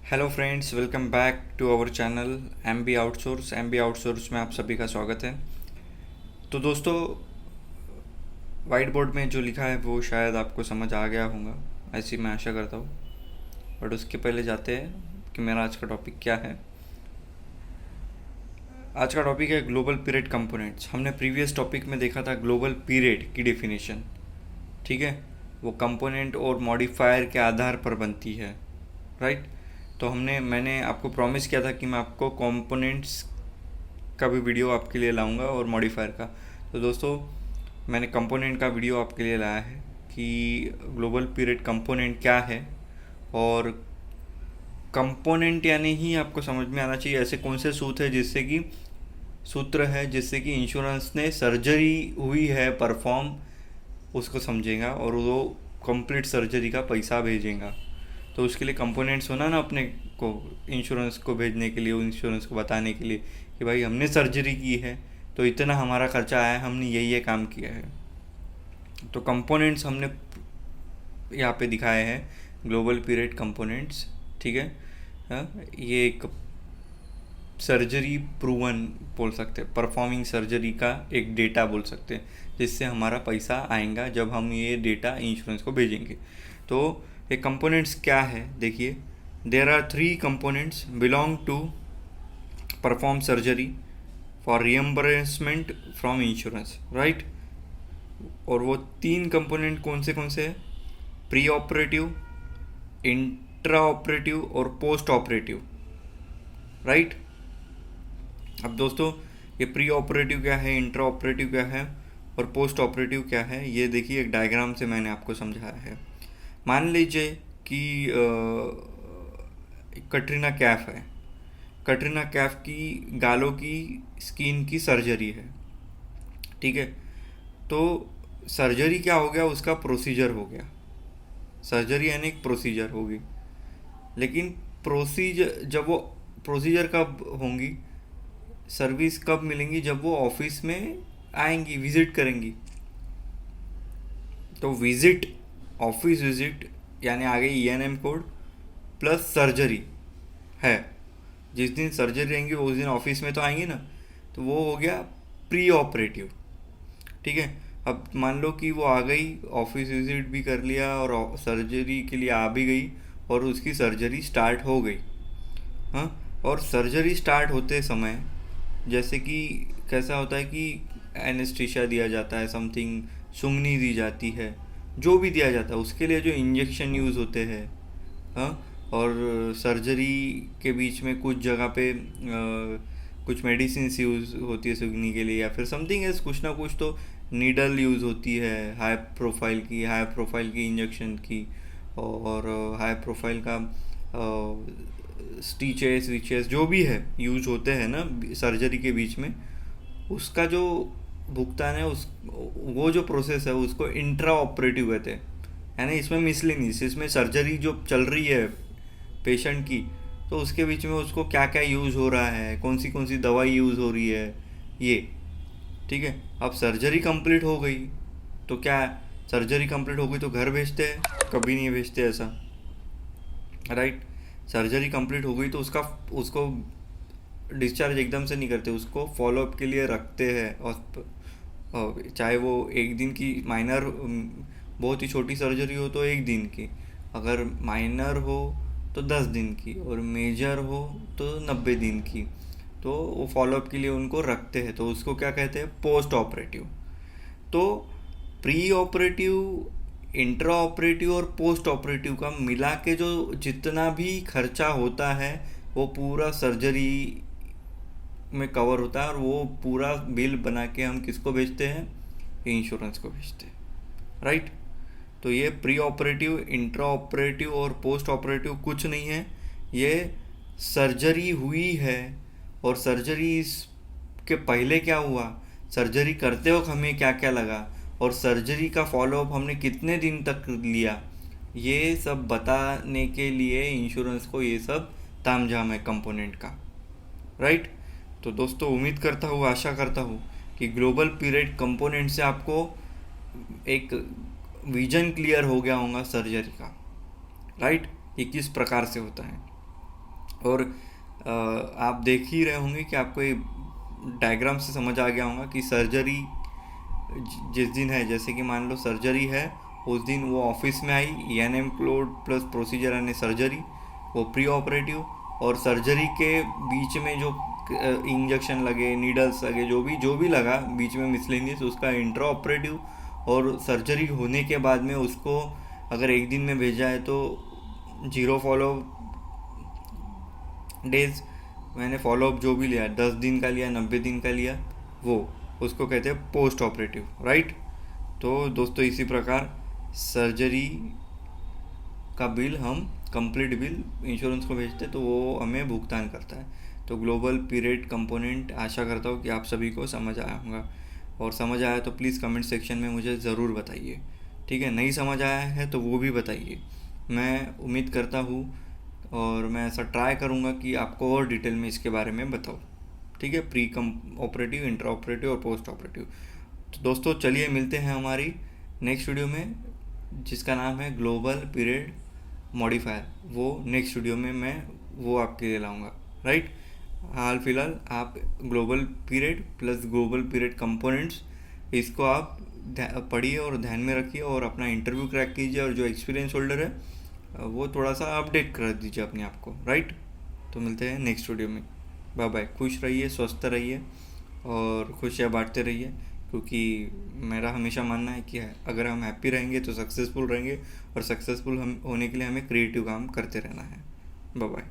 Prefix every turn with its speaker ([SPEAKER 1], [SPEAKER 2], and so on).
[SPEAKER 1] Hello friends, welcome back to our channel M B outsource में आप सभी का स्वागत है। तो दोस्तों, वाइट बोर्ड में जो लिखा है वो शायद आपको समझ आ गया होगा, ऐसी मैं आशा करता हूँ। बट उसके पहले जाते हैं कि मेरा आज का टॉपिक क्या है। आज का टॉपिक है ग्लोबल पीरियड कंपोनेंट्स। हमने प्रीवियस टॉपिक में देखा था ग्लोबल पीरियड की डेफिनेशन, ठीक है। वो कंपोनेंट और मॉडिफायर के आधार पर बनती है, राइट। तो मैंने आपको प्रॉमिस किया था कि मैं आपको कंपोनेंट्स का भी वीडियो आपके लिए लाऊंगा और मॉडिफायर का। तो दोस्तों, मैंने कंपोनेंट का वीडियो आपके लिए लाया है कि ग्लोबल पीरियड कंपोनेंट क्या है। और कंपोनेंट यानी ही आपको समझ में आना चाहिए ऐसे कौन से सूत्र है जिससे कि इंश्योरेंस ने सर्जरी हुई है परफॉर्म, उसको समझेगा और वो कंप्लीट सर्जरी का पैसा भेजेगा। तो उसके लिए कंपोनेंट्स होना ना अपने को, इंश्योरेंस को भेजने के लिए, इंश्योरेंस को बताने के लिए कि भाई हमने सर्जरी की है तो इतना हमारा खर्चा आया है, हमने ये काम किया है। तो कंपोनेंट्स हमने यहाँ पे दिखाए हैं, ग्लोबल पीरियड कंपोनेंट्स, ठीक है। ये एक सर्जरी प्रूवन बोल सकते हैं, परफॉर्मिंग सर्जरी का एक डेटा बोल सकते हैं जिससे हमारा पैसा आएगा जब हम ये डेटा इंश्योरेंस को भेजेंगे। तो ये कंपोनेंट्स क्या है, देखिए। There are 3 components belong to perform surgery for reimbursement from insurance, right. और वो 3 कंपोनेंट कौन से हैं? प्री ऑपरेटिव, इंट्रा ऑपरेटिव और पोस्ट ऑपरेटिव, राइट। अब दोस्तों, ये प्री ऑपरेटिव क्या है, इंट्रा ऑपरेटिव क्या है और पोस्ट ऑपरेटिव क्या है, ये देखिए एक डायग्राम से मैंने आपको समझाया है। मान लीजिए कि कटरीना कैफ है। कटरीना कैफ की गालों की स्किन की सर्जरी है, ठीक है। तो सर्जरी क्या हो गया, उसका प्रोसीजर हो गया। सर्जरी यानी एक प्रोसीजर होगी, लेकिन प्रोसीजर कब होंगी, सर्विस कब मिलेंगी, जब वो ऑफिस में आएंगी, विजिट करेंगी। तो ऑफिस विजिट यानी आ गई ईएनएम कोड प्लस सर्जरी है। जिस दिन सर्जरी रहेंगी उस दिन ऑफिस में तो आएंगी ना, तो वो हो गया प्री ऑपरेटिव, ठीक है। अब मान लो कि वो आ गई, ऑफिस विजिट भी कर लिया और सर्जरी के लिए आ भी गई और उसकी सर्जरी स्टार्ट हो गई। हाँ, और सर्जरी स्टार्ट होते समय जैसे कि कैसा होता है कि एनेस्थीसिया दिया जाता है, समथिंग सुंगनी दी जाती है, जो भी दिया जाता है उसके लिए जो इंजेक्शन यूज़ होते हैं। हाँ, और सर्जरी के बीच में कुछ जगह पे कुछ मेडिसिन यूज़ होती है सुंगनी के लिए, या फिर समथिंग एज कुछ ना कुछ तो नीडल यूज़ होती है हाई प्रोफाइल की इंजेक्शन की, और हाई प्रोफाइल का स्टिचेस विचेस जो भी है यूज होते हैं ना सर्जरी के बीच में, उसका जो भुगतान है, उस वो जो प्रोसेस है उसको इंट्रा ऑपरेटिव कहते हैं। यानी इसमें मिसलिनियस, इसमें सर्जरी जो चल रही है पेशेंट की, तो उसके बीच में उसको क्या क्या यूज़ हो रहा है, कौन सी दवाई यूज़ हो रही है, ये, ठीक है। अब सर्जरी कंप्लीट हो गई तो क्या, सर्जरी कंप्लीट हो गई तो घर भेजते हैं? कभी नहीं भेजते ऐसा, राइट। सर्जरी कंप्लीट हो गई तो उसको डिस्चार्ज एकदम से नहीं करते, उसको फॉलोअप के लिए रखते हैं। और चाहे वो एक दिन की माइनर, बहुत ही छोटी सर्जरी हो तो एक दिन की, अगर माइनर हो तो 10 दिन की, और मेजर हो तो 90 दिन की, तो वो फॉलोअप के लिए उनको रखते हैं। तो उसको क्या कहते हैं? Post operative. तो प्री ऑपरेटिव, इंट्रा ऑपरेटिव और पोस्ट ऑपरेटिव का मिला के जो जितना भी खर्चा होता है वो पूरा सर्जरी में कवर होता है, और वो पूरा बिल बना के हम किसको भेजते हैं? इंश्योरेंस को भेजते हैं, राइट। तो ये प्री ऑपरेटिव, इंट्रा ऑपरेटिव और पोस्ट ऑपरेटिव कुछ नहीं है, ये सर्जरी हुई है और सर्जरी के पहले क्या हुआ, सर्जरी करते वक्त हमें क्या क्या लगा, और सर्जरी का फॉलोअप हमने कितने दिन तक लिया, ये सब बताने के लिए इंश्योरेंस को ये सब तामझाम है कंपोनेंट का, राइट। तो दोस्तों, उम्मीद करता हूँ, आशा करता हूँ कि ग्लोबल पीरियड कंपोनेंट से आपको एक विजन क्लियर हो गया होगा सर्जरी का, राइट, ये किस प्रकार से होता है। और आप देख ही रहे होंगे कि आपको ये डायग्राम से समझ आ गया होगा कि सर्जरी जिस दिन है, जैसे कि मान लो सर्जरी है, उस दिन वो ऑफिस में आई, ENM क्लोड प्लस प्रोसीजर यानी सर्जरी, वो प्री ऑपरेटिव, और सर्जरी के बीच में जो इंजेक्शन लगे, नीडल्स लगे, जो भी लगा बीच में मिसलेनियस, उसका इंट्रा ऑपरेटिव, और सर्जरी होने के बाद में उसको अगर एक दिन में भेजा है तो 0 फॉलो डेज, मैंने फॉलोअप जो भी लिया, 10 दिन का लिया, 90 दिन का लिया, वो उसको कहते हैं पोस्ट ऑपरेटिव, राइट। तो दोस्तों इसी प्रकार सर्जरी का बिल हम कंप्लीट बिल इंश्योरेंस को भेजते तो वो हमें भुगतान करता है। तो ग्लोबल पीरियड कंपोनेंट आशा करता हूँ कि आप सभी को समझ आया होगा, और समझ आया तो प्लीज़ कमेंट सेक्शन में मुझे ज़रूर बताइए, ठीक है। नहीं समझ आया है तो वो भी बताइए, मैं उम्मीद करता हूँ और मैं ऐसा ट्राई करूँगा कि आपको और डिटेल में इसके बारे में बताऊँ, ठीक है। प्री कम ऑपरेटिव, इंट्रा ऑपरेटिव और पोस्ट ऑपरेटिव। तो दोस्तों चलिए मिलते हैं हमारी नेक्स्ट वीडियो में, जिसका नाम है ग्लोबल पीरियड मॉडिफायर। वो नेक्स्ट वीडियो में मैं वो आपके लिए लाऊंगा, राइट। हाल फिलहाल आप global period plus global period components, इसको आप पढ़िए और ध्यान में रखिए, और अपना इंटरव्यू क्रैक कीजिए, और जो एक्सपीरियंस होल्डर है वो थोड़ा सा अपडेट कर दीजिए अपने आप को, राइट। तो मिलते हैं नेक्स्ट वीडियो में, बाय बाय। खुश रहिए, स्वस्थ रहिए और खुशियाँ बांटते रहिए, क्योंकि मेरा हमेशा मानना है कि अगर हम हैप्पी रहेंगे तो सक्सेसफुल रहेंगे, और सक्सेसफुल हम होने के लिए हमें क्रिएटिव काम करते रहना है। Bye bye.